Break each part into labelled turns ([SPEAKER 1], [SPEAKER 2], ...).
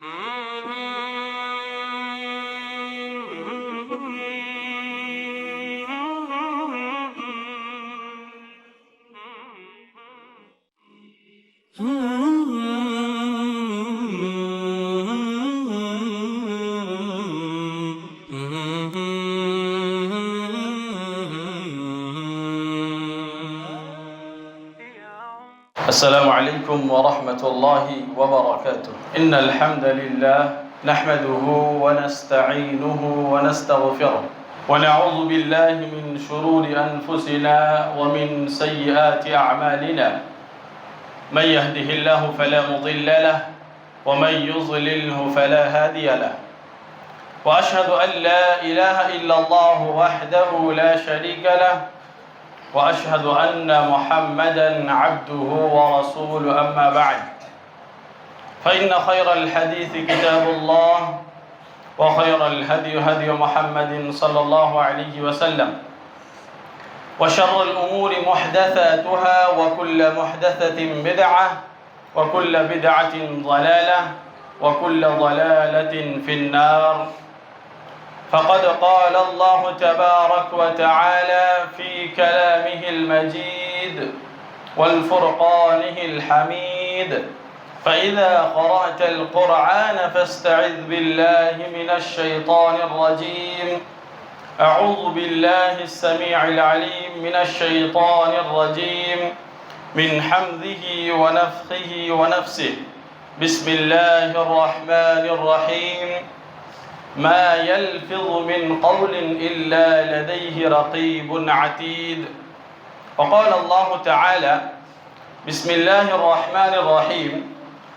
[SPEAKER 1] السلام عليكم ورحمة الله وبركاته. إن الحمد لله نحمده ونستعينه ونستغفره ونعوذ بالله من شرور أنفسنا ومن سيئات أعمالنا. من يهده الله فلا مضل له ومن يضلله فلا هادي له. وأشهد أن لا إله إلا الله وحده لا شريك له وأشهد أن محمدًا عبده ورسوله. أما بعد، فإن خير الحديث كتاب الله وخير الهدي هدي محمد صلى الله عليه وسلم وشر الأمور محدثاتها وكل محدثة بدعة وكل بدعة ضلالة وكل ضلالة في النار. فقد قال الله تبارك وتعالى في كلامه المجيد والفرقانه الحميد: فإذا قرأت القرآن فاستعذ بالله من الشيطان الرجيم. أعوذ بالله السميع العليم من الشيطان الرجيم من حمده ونفخه ونفسه. بسم الله الرحمن الرحيم. ما يلفظ من قول إلا لديه رقيب عتيد. وقال الله تعالى: بسم الله الرحمن الرحيم.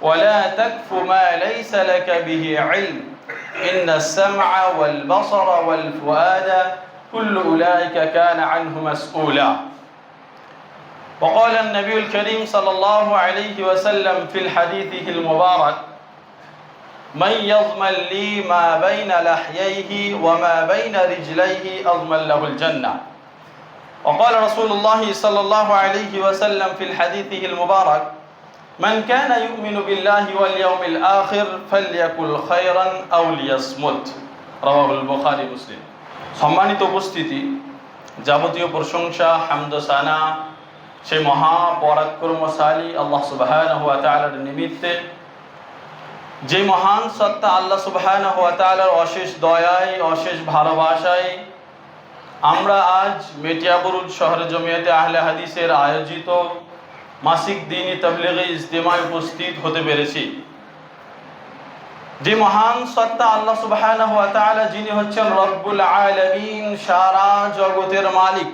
[SPEAKER 1] ولا تكف ما ليس لك به علم إن السمع والبصر والفؤاد كل أولئك كان عنه مسؤولا. وقال النبي الكريم صلى الله عليه وسلم في الحديث المبارك: من يضمن لي ما بين لحييه وما بين رجليه أضمن له الجنة. وقال رسول الله صلى الله عليه وسلم في الحديث المبارك: من كان يؤمن بالله واليوم الآخر فليقل خيرا أو ليصمت. رواه البخاري মুসলিম। সম্মানিত উপস্থিতি, যাবতীয় প্রশংসা হামদ সানা সেই মহা পরাক্রমশালী আল্লাহ সুবহানাহু ওয়া তাআলার নিমিত্তে, যে মহান সত্তা আল্লাহ সুবহানাহু ওয়া তাআলার অশেষ দয়ায় অশেষ ভালোবাসায় আমরা আজ মেটিয়াবুরুজ শহরে জমিয়তে আহলে হাদিসের আয়োজিত মাসিক দ্বীনি তাবলীগী ইজতিমায় উপস্থিত হতে পেরেছি। যে মহান সত্তা আল্লাহ সুবহানাহু ওয়া তাআলা, যিনি হচ্ছেন রব্বুল আলামিন, সারা জগতের মালিক,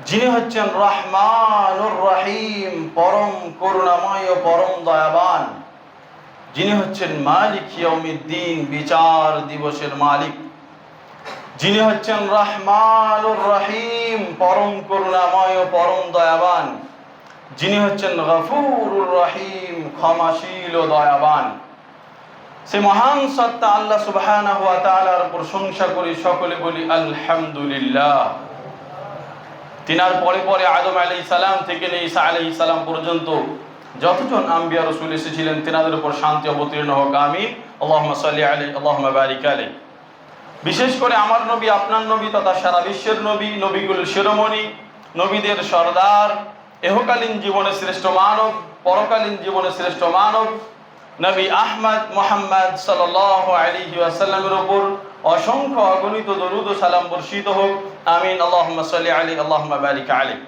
[SPEAKER 1] যিনি হচ্ছেন রহমানুর রহিম, পরম করুণাময় ও পরম দয়াবান, যিনি হচ্ছেন মালিক ইয়াউমিদ্দিন, বিচার দিবসের মালিক, যিনি হচ্ছেন রহমানুর রহিম, পরম করুণাময় ও পরম দয়াবান, যিনি হচ্ছেন গফুরুর রহিম, ক্ষমাশীল ও দয়াবান, সে মহান সত্তা আল্লাহ সুবহানাহু ওয়া তাআলার প্রশংসা করি, সকলে বলি আলহামদুলিল্লাহ। তিনার পরে পরে আদম আলাইহিস সালাম থেকে ঈসা আলাইহিস সালাম পর্যন্ত যতজন আম্বিয়া রাসূল এসেছিলেন, তিনাদের উপর শান্তি অবতীর্ণ হোক, আমিন। আল্লাহুম্মা সাল্লি আলাইহি আল্লাহুম্মা বারিক আলাইহি। বিশেষ করে আমার নবী, আপনার নবী তথা সারা বিশ্বের নবী, নবীকুল শিরোমণি, নবীদের সরদার, এহকালীন জীবনে শ্রেষ্ঠ মানব, পরকালীন জীবনে শ্রেষ্ঠ মানব নবী আহমদ মুহাম্মদ সাল্লাল্লাহু আলাইহি ওয়াসাল্লামের উপর অসংখ্য অগণিত দরুদ ও সালাম বর্ষিত হোক, আমিন। আল্লাহুম্মা সাল্লি আলাইহি আল্লাহুম্মা বারিক আলাইহি।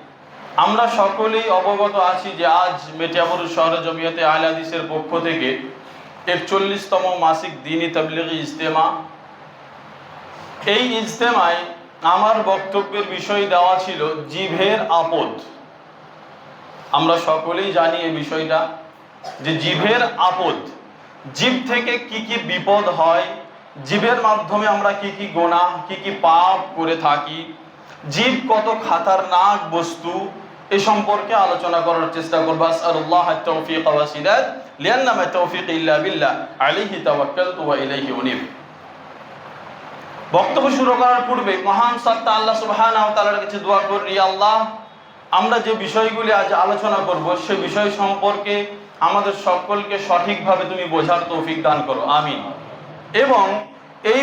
[SPEAKER 1] আমরা সকলেই অবগত আছি যে আজ মেটিয়াবুরুজ শহরে জমিয়তে আহলে হাদিসের পক্ষ থেকে ৪১তম মাসিক দ্বীনি তাবলীগী ইজতেমা। এই ইজতেমায় আমার বক্তব্যের বিষয় দেওয়া ছিল জিভের আপদ। আমরা সকলেই জানি এই বিষয়টা, যে জিভের আপদ, জিভ থেকে কি কি বিপদ হয়, জিভের মাধ্যমে আমরা কি কি গুনাহ, কি কি পাপ করে থাকি, জিভ কত খাতারনাক বস্তু, এ সম্পর্কে আলোচনা করার চেষ্টা করব। আসআলুল্লাহ আত-তাওফীক ওয়া সিদাদ লিআন্না মা তাওফীক ইল্লা বিল্লাহ আলাইহি তাওয়াক্কালতু ওয়া ইলাইহি উনীব। বক্তব্য শুরু করার পূর্বে মহান সত্তা আল্লাহ সুবহানাহু ওয়া তাআলার কাছে দোয়া করি, আল্লাহ, আমরা যে বিষয়গুলি আজ আলোচনা করব সে বিষয় সম্পর্কে আমাদের সকলকে সঠিকভাবে তুমি বোঝার তৌফিক দান করো, আমিন। এবং এই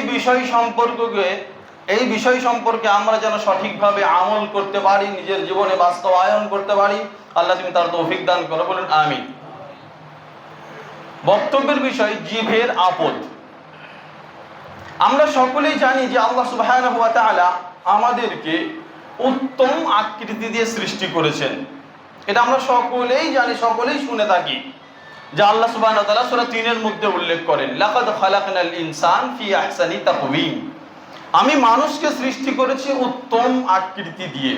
[SPEAKER 1] বিষয় সম্পর্কে আমরা যেন সঠিকভাবে আমল করতে পারি, নিজের জীবনে বাস্তবায়ন করতে পারি, আল্লাহ তুমি তার তৌফিক দান করো, বলুন আমিন। বক্তব্যের বিষয় জিভের আপদ। আমরা সকলেই জানি যে আল্লাহ সুবহানাহু ওয়া তাআলা আমাদেরকে উত্তম আকৃতি দিয়ে সৃষ্টি করেছেন। এটা আমরা সকলেই জানি, সকলেই শুনে থাকি যে আল্লাহ সুবহানাহু ওয়া তাআলা সূরা ৩ এর মধ্যে উল্লেখ করেন, লাকাদ খালাকনাল ইনসান ফি আহসানি তাকওয়িম। আমি মানুষকে সৃষ্টি করেছি উত্তম আকৃতি দিয়ে।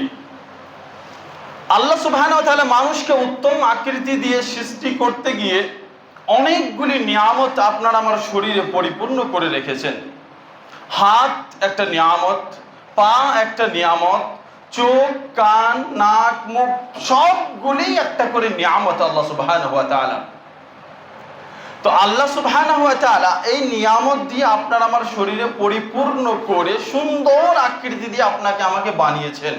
[SPEAKER 1] আল্লাহ সুবহানাহু ওয়া তাআলা মানুষকে উত্তম আকৃতি দিয়ে সৃষ্টি করতে গিয়ে অনেকগুলি নিয়ামত আপনার আমার শরীরে পরিপূর্ণ করে রেখেছেন। হাত একটা নিয়ামত, পা একটা নিয়ামত, চোখ, কান, নাক, মুখ সবগুলি একটা করে নিয়ামত আল্লাহ সুবহানাহু ওয়া তাআলা। তো আল্লাহ সুবহানাহু ওয়া তাআলা এই নিয়ামত দিয়ে আপনার আমার শরীরে পরিপূর্ণ করে সুন্দর আকৃতি দিয়ে আপনাকে আমাকে বানিয়েছেন।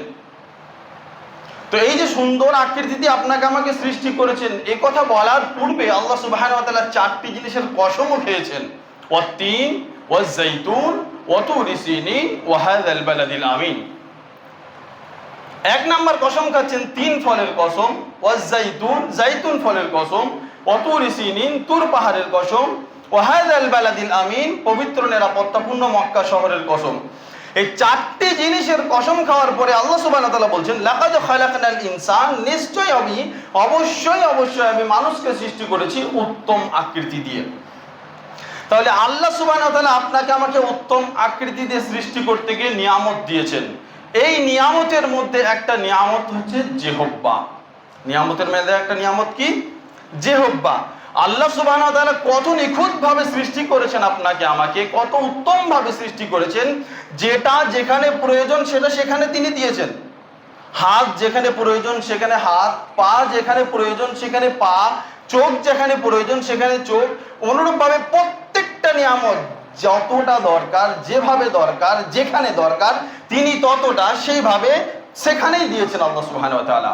[SPEAKER 1] তো এই যে সুন্দর আকৃতি দিয়ে আপনাকে আমাকে সৃষ্টি করেছেন, এ কথা বলার পূর্বে আল্লাহ সুবহানাহু ওয়া তাআলা চারটি জিনিসের কসমও খেয়েছেন, ওয়াত-তিন ওয়াজ-যাইতুন ওয়া তুরি সিনিন ওয়া হাযাল বালাদিল আমিন। এক নাম্বার কসম খাচ্ছেন তিন ফলের কসম, ওয়াজ-যাইতুন যাইতুন ফলের কসম, ওয়া তুরি সিনিন তুর পাহাড়ের কসম, ওয়া হাযাল বালাদিল আমিন পবিত্র নিরাপত্তাপূর্ণ মক্কা শহরের কসম। এই চারটি জিনিসের কসম খাওয়ার পরে আল্লাহ সুবহানাহু ওয়া তাআলা বলছেন, লাকাদ খালাকনাল ইনসান, নিশ্চয়ই আমি অবশ্যই আমি মানুষকে সৃষ্টি করেছি উত্তম আকৃতি দিয়ে। তাহলে আল্লাহ সুবহানাহু ওয়া তাআলা আপনাকে আমাকে উত্তম আকৃতি দিয়ে সৃষ্টি করতে গিয়ে নিয়ামত দিয়েছেন। এই নিয়ামতের মধ্যে একটা নিয়ামত হচ্ছে জিহ্বা। নিয়ামতের মধ্যে একটা নিয়ামত কি? জিহ্বা। আল্লাহ সুবহানাহু ওয়া তাআলা কত নিখুঁতভাবে সৃষ্টি করেছেন আপনাকে আমাকে, কত উত্তমভাবে সৃষ্টি করেছেন। যেটা যেখানে প্রয়োজন সেটা সেখানে তিনি দিয়েছেন। হাত যেখানে প্রয়োজন সেখানে হাত, পা যেখানে প্রয়োজন সেখানে পা, চোখ যেখানে প্রয়োজন সেখানে চোখ। অনুরূপভাবে প্রত্যেকটা নিয়ামত যতটা দরকার, যেভাবে দরকার, যেখানে দরকার তিনি ততটা সেইভাবে সেখানেই দিয়েছেন আল্লাহ সুবহানাহু ওয়া তাআলা।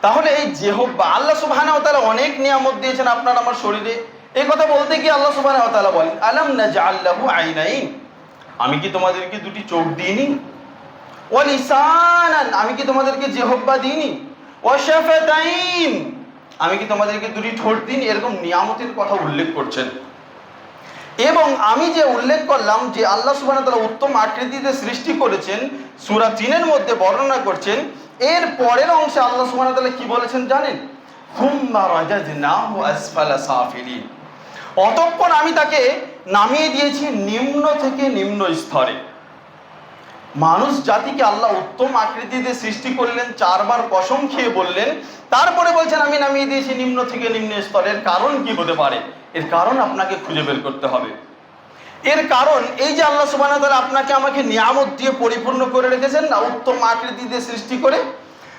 [SPEAKER 1] তাহলে এই জিহ্বা, আল্লাহ সুবহানাহু ওয়া তাআলা অনেক নিয়ামত দিয়েছেন আপনার আমার শরীরে। এই কথা বলতে গিয়ে আল্লাহ সুবহানাহু ওয়া তাআলা বলেন, আলাম নাজআল লাহু আইনাইন, আমি কি তোমাদেরকে দুটি চোখ দিইনি? ওয়া লিসানান, আমি কি তোমাদেরকে জিহ্বা দিইনি? ওয়া শাফাতাইন, আমি কি তোমাদেরকে দুটি ঠোঁট দিইনি? এরকম নিয়ামতের কথা উল্লেখ করছেন। এবং আমি যে উল্লেখ করলাম যে আল্লাহ সুবহানাহু ওয়া তাআলা উত্তম আকৃতিতে সৃষ্টি করেছেন, সূরা ৩ এর মধ্যে বর্ণনা করছেন। এর পরের অংশে আল্লাহ সুবহানাহু ওয়া তাআলা কি বলেছেন জানেন? সুম্মা রাদাদনাহু আসফালা সাফিলিন, অতঃপর আমি তাকে নামিয়ে দিয়েছি নিম্ন থেকে নিম্ন স্তরে। মানুষ জাতিকে আল্লাহ উত্তম আকৃতিতে সৃষ্টি করলেন, চারবার কসম খেয়ে বললেন, তারপরে বলছেন আমি নামিয়ে দিয়েছি নিম্ন থেকে নিম্ন স্তরের। কারণ কি হতে পারে? এর কারণ আপনাকে খুঁজে বের করতে হবে। এর কারণ এই যে আল্লাহ সুবহানাহু ওয়া তাআলা আপনাকে আমাকে নিয়ামত দিয়ে পরিপূর্ণ করে রেখেছেন না, উত্তম আকৃতিতে সৃষ্টি করে।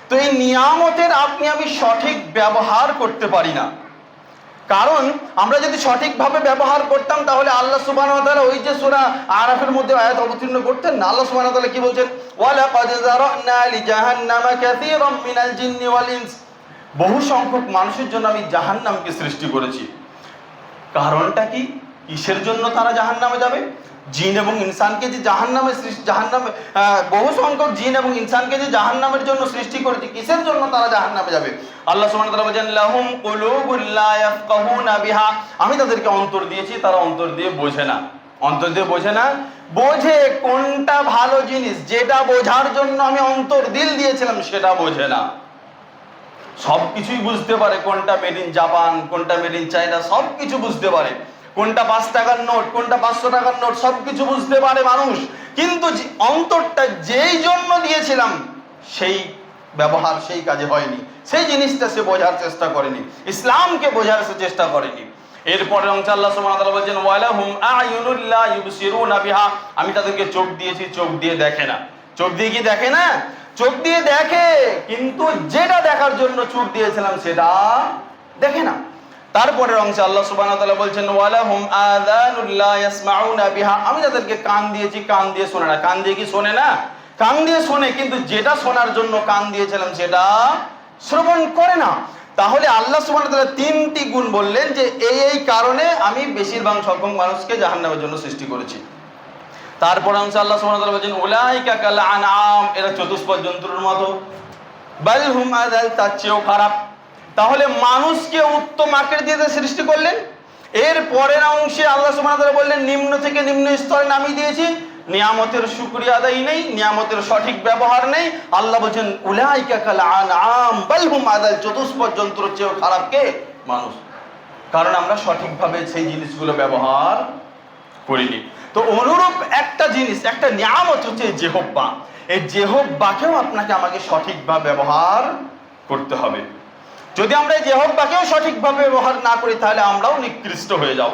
[SPEAKER 1] তো এই নিয়ামতের আপনি আমি সঠিক ব্যবহার করতে পারি না। কারণ আমরা যদি সঠিকভাবে ব্যবহার করতাম তাহলে আল্লাহ সুবহানাহু ওয়া তাআলা ওই যে সূরা আরাফের মধ্যে আয়াত অবতীর্ণ করতেন না। আল্লাহ সুবহানাহু ওয়া তাআলা কি বলছেন? ওয়ালাকাদ যারানা লিজাহান্নামা কাসীরাম মিনাল জিন্নি ওয়াল ইনস, বহু সংখ্যক মানুষের জন্য আমি জাহান্নামকে সৃষ্টি করেছি। কারণটা কি? কিসের জন্য তারা জাহান্নামে যাবে? জিন এবং ইনসানকে যে জাহান্নামে বহু সংখ্যক জিন এবং ইনসানকে যে জাহান্নামের জন্য সৃষ্টি করেছি, কিসের জন্য তারা জাহান্নামে যাবে? আল্লাহ সুবহানাহু ওয়া তাআলা বলেন, লাহুম কুলুবুল লা ইয়াফকাহুনা বিহা, আমি তাদেরকে অন্তর দিয়েছি, তারা অন্তর দিয়ে বোঝে না। অন্তর দিয়ে বোঝে না, বোঝে কোনটা ভালো জিনিস, যেটা বোঝার জন্য আমি অন্তর দিল দিয়েছিলাম সেটা বোঝে না। সবকিছুই বুঝতে পারে, কোনটা মেড ইন জাপান, কোনটা মেড ইন চায়না, সবকিছু বুঝতে পারে। কোনটা 5 টাকার নোট, কোনটা 500 টাকার নোট, সবকিছু বুঝতে পারে মানুষ। কিন্তু অন্তরটা যেই জন্য দিয়েছিলাম সেই ব্যবহার সেই কাজে হয়নি, সেই জিনিসটা সে বোঝার চেষ্টা করেনি, ইসলামকে বোঝার চেষ্টা করেনি। এরপরে আল্লাহ সুবহানাহু ওয়া তাআলা বলেন, ওয়ালাহুম আ'য়ুনুল লা ইউবসিরুনা বিহা, আমি তাদেরকে চোখ দিয়েছি, চোখ দিয়ে দেখে না। চোখ দিয়ে কি দেখে না? চোখ দিয়ে দেখে, কিন্তু যেটা দেখার জন্য চোখ দিয়েছিলাম সেটা দেখে না। তারপরের অংশে আল্লাহ সুবহানাহু ওয়া তাআলা বলছেন, ওয়ালাহুম আযানুল লা ইয়াসমাউনা বিহা, আমি তাদেরকে কান দিয়েছি, কান দিয়ে শোনে না। কান দিয়ে কি শোনে না? কান দিয়ে শোনে, কিন্তু যেটা শোনার জন্য কান দিয়েছিলাম সেটা শ্রবণ করে না। তাহলে আল্লাহ সুবহানাহু ওয়া তাআলা তিনটি গুণ বললেন যে এই কারণে আমি বেশিরভাগ সংখ্যক মানুষকে জাহান্নামের জন্য সৃষ্টি করেছি। তারপর আল্লাহ সুবহানাহু ওয়া তাআলা বলেন উলাইকা কাল আনআম, এরা চতুষ্পদ জন্তুর মতো, বাল হুম আযাল, তার চেয়েও খারাপ। তাহলে মানুষকে উত্তম আকৃতিতে সৃষ্টি করলেন। এর পরের অংশে আল্লাহ সুবহানাহু ওয়া তাআলা বললেন নিম্ন থেকে নিম্ন স্তরে নামিয়ে দিয়েছি, নিয়ামতের শুকরিয়া আদায় নেই, নিয়ামতের সঠিক ব্যবহার নেই। আল্লাহ বলছেন উলাইকা কাল আনআম বাল হুম আযাল, চতুষ্পদ জন্তুর চেয়েও খারাপ কে? মানুষ। কারণ আমরা সঠিকভাবে সেই জিনিসগুলো ব্যবহার করিনি। তো অনুরূপ একটা জিনিস, একটা নিয়ামত হচ্ছে জিহ্বা। এই জিহ্বাকেও আপনাকে আমাকে সঠিকভাবে ব্যবহার করতে হবে। যদি আমরা এই জিহ্বাকেও সঠিকভাবে ব্যবহার না করি তাহলে আমরাও নিকৃষ্ট হয়ে যাব।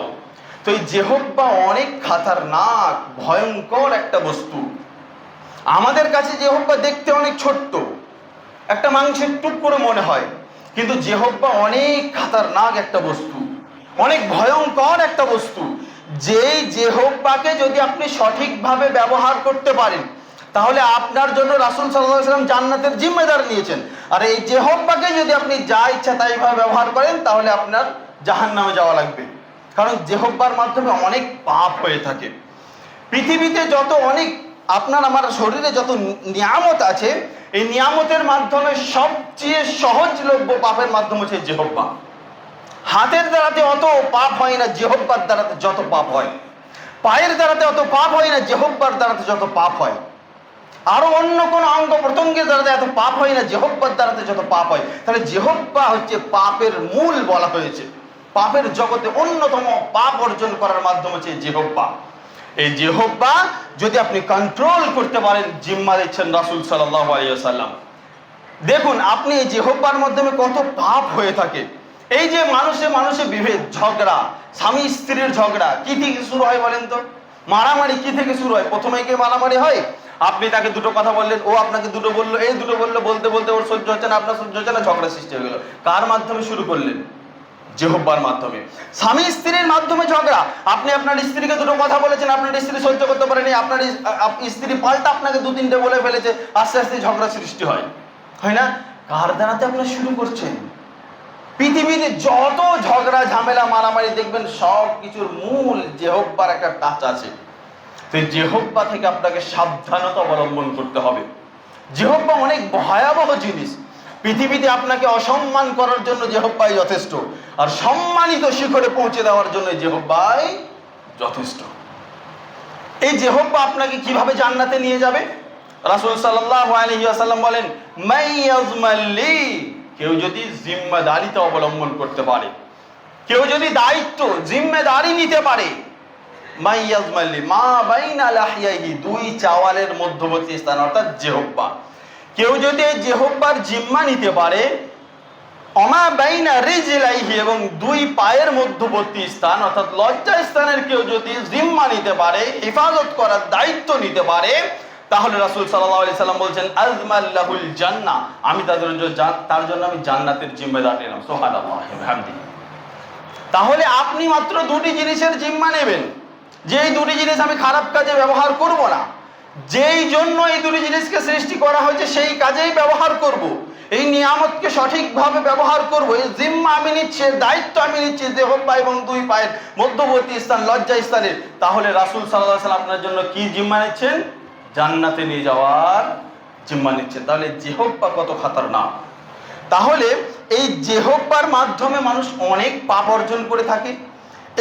[SPEAKER 1] তো এই জিহ্বা অনেক খতরনাক, ভয়ঙ্কর একটা বস্তু। আমাদের কাছে জিহ্বা দেখতে অনেক ছোট্ট, একটা মাংসের টুকরো মনে হয়, কিন্তু জিহ্বা অনেক খতরনাক একটা বস্তু, অনেক ভয়ঙ্কর একটা বস্তু। যেই জিহ্বাকে যদি আপনি সঠিকভাবে ব্যবহার করতে পারেন তাহলে আপনার জন্য রাসূল সাল্লাল্লাহু আলাইহি ওয়াসাল্লাম জান্নাতের জিম্মেদার নিয়েছেন। আর এই জিহ্বাকে যদি আপনি যা ইচ্ছা তাই ভাবে ব্যবহার করেন তাহলে আপনার জাহান্নামে যাওয়া লাগবে। কারণ জিহ্বার মাধ্যমে অনেক পাপ হয়ে থাকে। পৃথিবীতে যত অনেক আপনার আমার শরীরে যত নিয়ামত আছে, এই নিয়ামতের মাধ্যমে সবচেয়ে সহজলভ্য পাপের মাধ্যম হচ্ছে জিহ্বা। হাতের দ্বারাতে অত পাপ হয় না, জিহ্বার দ্বারাতে যত পাপ হয়। পায়ের দ্বারাতে অত পাপ হয় না, জিহ্বার দ্বারাতে যত পাপ হয়। আরো অন্য কোন অঙ্গ প্রত্যঙ্গের দ্বারাতে এত পাপ হয় না, জিহ্বার দ্বারাতে যত পাপ হয়। তাহলে জিহ্বা হচ্ছে পাপের মূল বলা হয়েছে। পাপের জগতে অন্যতম পাপ অর্জন করার মাধ্যম হচ্ছে জিহ্বা। এই জিহ্বা যদি আপনি কন্ট্রোল করতে পারেন, জিম্মা দিচ্ছেন রাসূল সাল্লাল্লাহু আলাইহি ওয়াসাল্লাম। দেখুন আপনি এই জিহ্বার মাধ্যমে কত পাপ হয়ে থাকে। এই যে মানুষে বিভেদ, ঝগড়া, স্বামী স্ত্রীর ঝগড়া কি থেকে শুরু হয় বলেন তো? মারামারি কি থেকে শুরু হয়? প্রথমে কি মারামারি হয়? আপনি তাকে দুটো কথা বললেন, ও আপনাকে দুটো বললো, এই দুটো বললো, বলতে বলতে ওর সহ্য হচ্ছে না, আপনার সহ্য হচ্ছে না, ঝগড়া সৃষ্টি হয়ে গেল। কার মাধ্যমে শুরু করলেন? জিহ্বার মাধ্যমে। স্বামী স্ত্রীর মাধ্যমে ঝগড়া, আপনি আপনার স্ত্রীকে দুটো কথা বলেছেন, আপনার স্ত্রী সহ্য করতে পারেনি, আপনার স্ত্রী পাল্টা আপনাকে দু তিনটে বলে ফেলেছে, আস্তে আস্তে ঝগড়া সৃষ্টি হয়, হয় না? কার দ্বারাতে আপনি শুরু করছেন? পৃথিবীতে যত ঝগড়া ঝামেলা মারামারি দেখবেন সব কিছুর মূল জিহ্বার একটা টাচ আছে। তো জিহ্বা থেকে আপনাকে সাবধানতা অবলম্বন করতে হবে। জিহ্বা অনেক ভয়াবহ জিনিস। পৃথিবীতে আপনাকে অসম্মান করার জন্য জিহ্বাই যথেষ্ট, আর সম্মানিত শিখরে পৌঁছে দেওয়ার জন্য জিহ্বাই যথেষ্ট। এই জিহ্বা আপনাকে কিভাবে জান্নাতে নিয়ে যাবে? রাসূল সাল্লাল্লাহু আলাইহি ওয়াসাল্লাম বলেন মাইয়াজমাল্লি, কেউ যদি জিম্মেদারিতা অবলম্বন করতে পারে, কেউ যদি দায়িত্ব জিম্মেদারি নিতে পারে, মাইয়াজমাল্লি মা বাইনা লাহিয়াহি, দুই চাওয়ালের মধ্যবর্তী স্থান অর্থাৎ জিহ্বা, কেউ যদি এই জিহ্বার জিম্মা নিতে পারে, অমা বাইনা রিজলাইহি, এবং দুই পায়ের মধ্যবর্তী স্থান অর্থাৎ লজ্জা স্থানের কেউ যদি জিম্মা নিতে পারে, হেফাজত করার দায়িত্ব নিতে পারে, তাহলে রাসূল সাল্লাল্লাহু আলাইহি সাল্লাম বলছেন আজমাল্লাহুল জান্নাহ, আমি তার জন্য আমি জান্নাতের জিম্মেদার নিলাম। সুবহানাল্লাহ বিহামদিহি। তাহলে আপনি মাত্র দুটি জিনিসের জিম্মা নেবেন, যেই দুটি জিনিস আমি খারাপ কাজে ব্যবহার করব না, যেই জন্য এই দুটি জিনিসকে সৃষ্টি করা হয়েছে সেই কাজেই ব্যবহার করব, এই নিয়ামতকে সঠিকভাবে ব্যবহার করব, এই জিম্মা আমি নিচ্ছি, দায়িত্ব আমি নিচ্ছি জিহ্বা এবং দুই পায়ের মধ্যবর্তী স্থান লজ্জা স্থানে। তাহলে রাসূল সাল্লাল্লাহু আলাইহি ওয়াসাল্লাম আপনার জন্য কি জিম্মা নিচ্ছেন? জান্নাতে নিয়ে যাওয়ার জিম্মা নিচ্ছেন। তাহলে জিহ্বা কত খতরনাক। তাহলে এই জিহ্বার মাধ্যমে মানুষ অনেক পাপ অর্জন করে থাকে,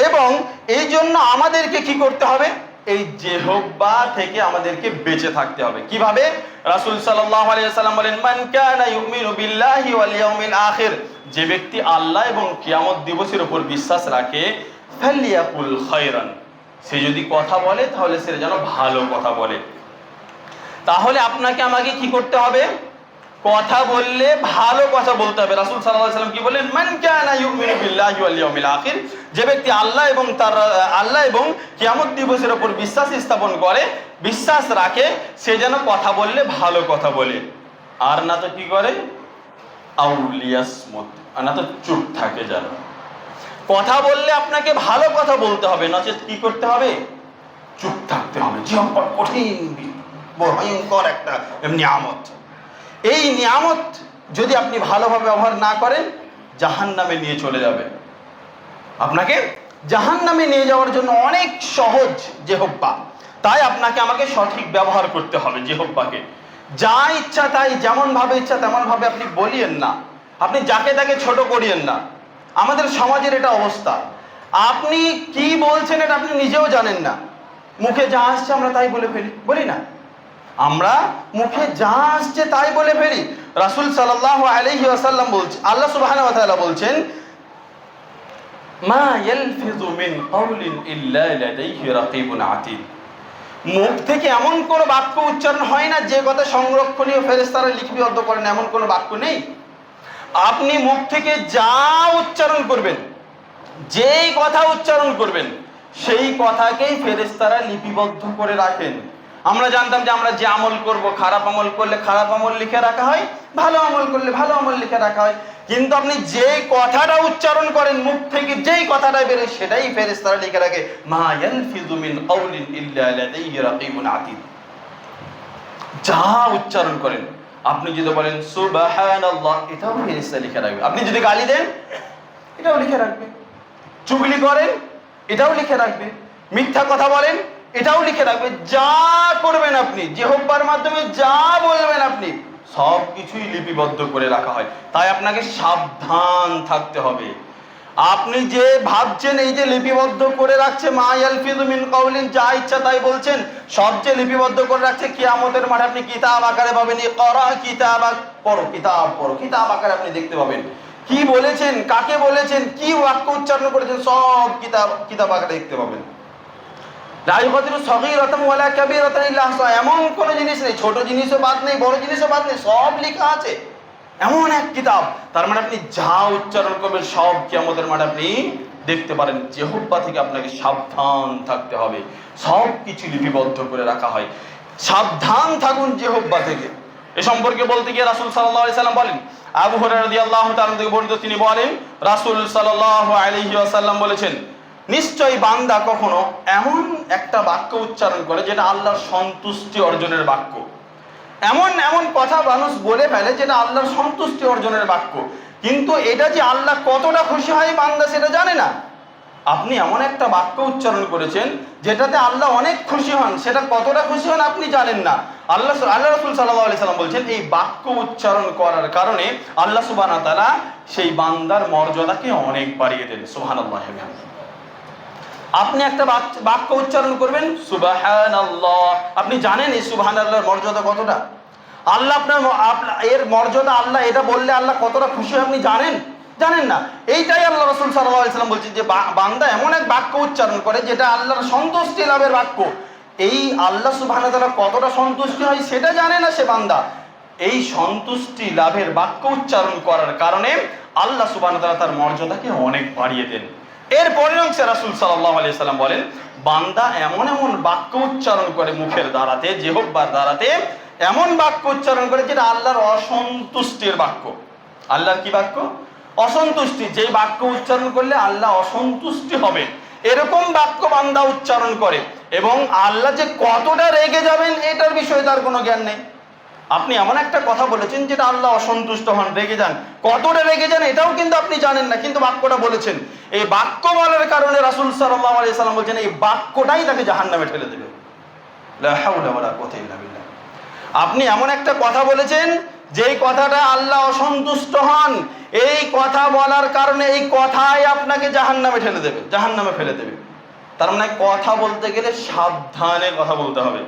[SPEAKER 1] এবং এই জন্য আমাদেরকে কি করতে হবে? এই জিহ্বা থেকে আমাদেরকে বেঁচে থাকতে হবে। কিভাবে? রাসূল সাল্লাল্লাহু আলাইহি ওয়াসাল্লাম বলেন মান কানা ইউমিনু বিল্লাহি ওয়াল ইয়াউমিল আখির, যে ব্যক্তি আল্লাহ এবং কিয়ামত দিবসের উপর বিশ্বাস রাখে, ফালিয়াকুল খায়রান, সে যদি কথা বলে তাহলে সে যেন ভালো কথা বলে। তাহলে আপনাকে আমাকে কি করতে হবে? কথা বললে ভালো কথা বলতে হবে। রাসূল সাল্লাল্লাহু আলাইহি ওয়াসাল্লাম কি বলেন? মান কানা ইউমিনু বিল্লাহি ওয়াল ইয়াউমিল আখির, যে ব্যক্তি আল্লাহ এবং কিয়ামত দিবসের উপর বিশ্বাস স্থাপন করে, বিশ্বাস রাখে, সে যেন কথা বললে ভালো কথা বলে, আর না তো কি করে? আউলিয়াসমুত, আর না তো চুপ থাকে। যেন কথা বললে আপনাকে ভালো কথা বলতে হবে, নচেত কি করতে হবে? চুপ থাকতে হবে। জিহ্বা কঠিন ভয়ঙ্কর একটা নিয়ামত। এই নিয়ামত যদি আপনি ভালোভাবে ব্যবহার না করেন, জাহান্নামে নিয়ে চলে যাবে। আপনাকে জাহান্নামে নিয়ে যাওয়ার জন্য অনেক সহজ জিহ্বা। তাই আপনাকে আমাকে সঠিক ব্যবহার করতে হবে জিহ্বাকে। যা ইচ্ছা তাই, যেমন ভাবে ইচ্ছা তেমন ভাবে আপনি বলিয়েন না, আপনি যাকে তাকে ছোট করিয়েন না। আমাদের সমাজের এটা অবস্থা। আপনি কি বলছেন এটা আপনি নিজেও জানেন না, মুখে যা আসছে আমরা তাই বলে ফেলি, বলি না? আমরা মুখে যা আসছে তাই বলে ফেলি। রাসূল সাল্লাল্লাহু আলাইহি ওয়াসাল্লাম বলছেন, আল্লাহ সুবহানাহু ওয়া তাআলা বলছেন, মা ইয়ালফিযু মিন কাওলিন ইল্লা লাদাইহি রাকিবুন আতীদ। মুখ থেকে এমন কোনো বাক্য উচ্চারণ হয় না যে কথা সংরক্ষণীয় ফেরেশতারা লিপিবদ্ধ করেন, এমন কোনো বাক্য নেই। আপনি মুখ থেকে যা উচ্চারণ করবেন, যেই কথা উচ্চারণ করবেন, সেই কথাকেই ফেরেশতারা লিপিবদ্ধ করে রাখেন। আমরা জানতাম যে আমরা যে আমল করব, খারাপ আমল করলে খারাপ আমল লিখে রাখা হয়, ভালো আমল করলে ভালো আমল লিখে রাখা হয়। কিন্তু আপনি যে কথাটা উচ্চারণ করেন, মুখ থেকে যেই কথাটা বেরোয়, সেটাই ফেরেশতারা লিখে রাখে। মা ইয়ালফিযু মিন কাওলিন ইল্লা লাদাইহি রাকিবুন আতীদ। যা উচ্চারণ করেন, আপনি যদি বলেন সুবহানাল্লাহ, এটাও ফেরেশতা লিখে রাখবে। আপনি যদি গালি দেন, এটাও লিখে রাখবে। চুগলি করেন, এটাও লিখে রাখবে। মিথ্যা কথা বলেন, এটাও লিখে রাখবে। যা করবেন আপনি, জিহ্বার মাধ্যমে যা বলবেন আপনি, সব কিছুই লিপিবদ্ধ করে রাখা হয়। তাই আপনাকে সাবধান থাকতে হবে। আপনি যে ভাবছেন এই যে লিপিবদ্ধ করে রাখছে, মা ইয়ালফিযু মিন কাওলিন, যা ইচ্ছা তাই বলছেন, সব যে লিপিবদ্ধ করে রাখছে, কিয়ামতের মাঠে আপনি কিতাব আকারে পাবেন। ইকরা কিতাবাক, পড়ো, কিতাব পড়ো, কিতাব আকারে আপনি দেখতে পাবেন কি বলেছেন, কাকে বলেছেন, কি বাক্য উচ্চারণ করেছেন, সব কিতাব আকারে দেখতে পাবেন। লা ইউগাদিরু সগীরাতান ওয়ালা কাবীরাতান ইল্লা আহসাহা, এমন কোন জিনিস নেই, ছোট জিনিসও বাদ নেই, বড় জিনিসও বাদ নেই, সব লেখা আছে। এমন এক কিতাব, তার মানে আপনি যা উচ্চারণ করবেন সব কিয়ামতের মাঠে আপনি দেখতে পারেন। জিহ্বা থেকে আপনাকে সাবধান থাকতে হবে, সব কিছু লিপিবদ্ধ করে রাখা হয়। সাবধান থাকুন জিহ্বা থেকে। এ সম্পর্কে বলতে গিয়ে রাসূল সাল্লাল্লাহু আলাইহি ওয়াসাল্লাম বলেন, আবু হুরায়রা রাদিয়াল্লাহু তাআলা থেকে বর্ণিত, তিনি বলেন, রাসূল সাল্লাল্লাহু আলাইহি ওয়াসাল্লাম বলেছেন, নিশ্চয়ই বান্দা কখনো এমন একটা বাক্য উচ্চারণ করে যেটা আল্লাহর সন্তুষ্টি অর্জনের বাক্য। এমন এমন কথা মানুষ বলে ফেলে যেটা আল্লাহর সন্তুষ্টি অর্জনের বাক্য, কিন্তু এটা যে আল্লাহ কতটা খুশি হয় বান্দা সেটা জানে না। আপনি এমন একটা বাক্য উচ্চারণ করেছেন যেটাতে আল্লাহ অনেক খুশি হন, সেটা কতটা খুশি হন আপনি জানেন না। আল্লাহ রাসূল সাল্লাল্লাহু আলাইহি সাল্লাম বলছেন, এই বাক্য উচ্চারণ করার কারণে আল্লাহ সুবহানাহু ওয়া তাআলা সেই বান্দার মর্যাদাকে অনেক বাড়িয়ে দেন। সুবহানাল্লাহ। আপনি একটা বাক্য উচ্চারণ করবেন সুবহানাল্লাহ, আপনি জানেন এই সুবহানাল্লাহর মর্যাদা কতটা? আল্লাহ এর মর্যাদা, আল্লাহ এটা বললে আল্লাহ কতটা খুশি হয় আপনি জানেন? জানেন না। এইটাই আল্লাহ রাসূল সাল্লাল্লাহু আলাইহি ওয়াসাল্লাম বলছেন যে বান্দা এমন এক বাক্য উচ্চারণ করে যেটা আল্লাহর সন্তুষ্টি লাভের বাক্য। এই আল্লাহ সুবহানাহু ওয়া তাআলা কতটা সন্তুষ্টি হয় সেটা জানে না সে বান্দা। এই সন্তুষ্টি লাভের বাক্য উচ্চারণ করার কারণে আল্লাহ সুবহানাহু ওয়া তাআলা তার মর্যাদাকে অনেক বাড়িয়ে দেন। এর পরের অংশে রাসূল সাল্লাল্লাহু আলাইহি ওয়াসাল্লাম বলেন, বান্দা এমন এমন বাক্য উচ্চারণ করে মুখের দ্বারাতে, জিহ্বার দ্বারাতে, এমন বাক্য উচ্চারণ করে যেটা আল্লাহর অসন্তুষ্টির বাক্য। আল্লাহর কি বাক্য? অসন্তুষ্টি। যেই বাক্য উচ্চারণ করলে আল্লাহ অসন্তুষ্টি হবে, এরকম বাক্য বান্দা উচ্চারণ করে, এবং আল্লাহ যে কতটা রেগে যাবেন এটার বিষয়ে তার কোনো জ্ঞান নেই। আপনি এমন একটা কথা বলেছেন যেটা আল্লাহ অসন্তুষ্ট হন, রেগে যান, কতটা রেগে যান এটাও কিন্তু আপনি জানেন না, কিন্তু বাক্যটা বলেছেন। এই বাক্য বলার কারণে রাসূল সাল্লাল্লাহু আলাইহি ওয়াসাল্লাম বলেছেন এই বাক্যটাই তাকে জাহান্নামে ঠেলে দেবে। লা হাওলা ওয়ালা কুওয়াতা ইল্লা বিল্লাহ। আপনি এমন একটা কথা বলেছেন যেই কথাটা আল্লাহ অসন্তুষ্ট হন, এই কথা বলার কারণে এই কথাই আপনাকে জাহান্নামে ঠেলে দেবে, জাহান্নামে ফেলে দেবে। তার মানে কথা বলতে গেলে সাবধানে কথা বলতে হবে।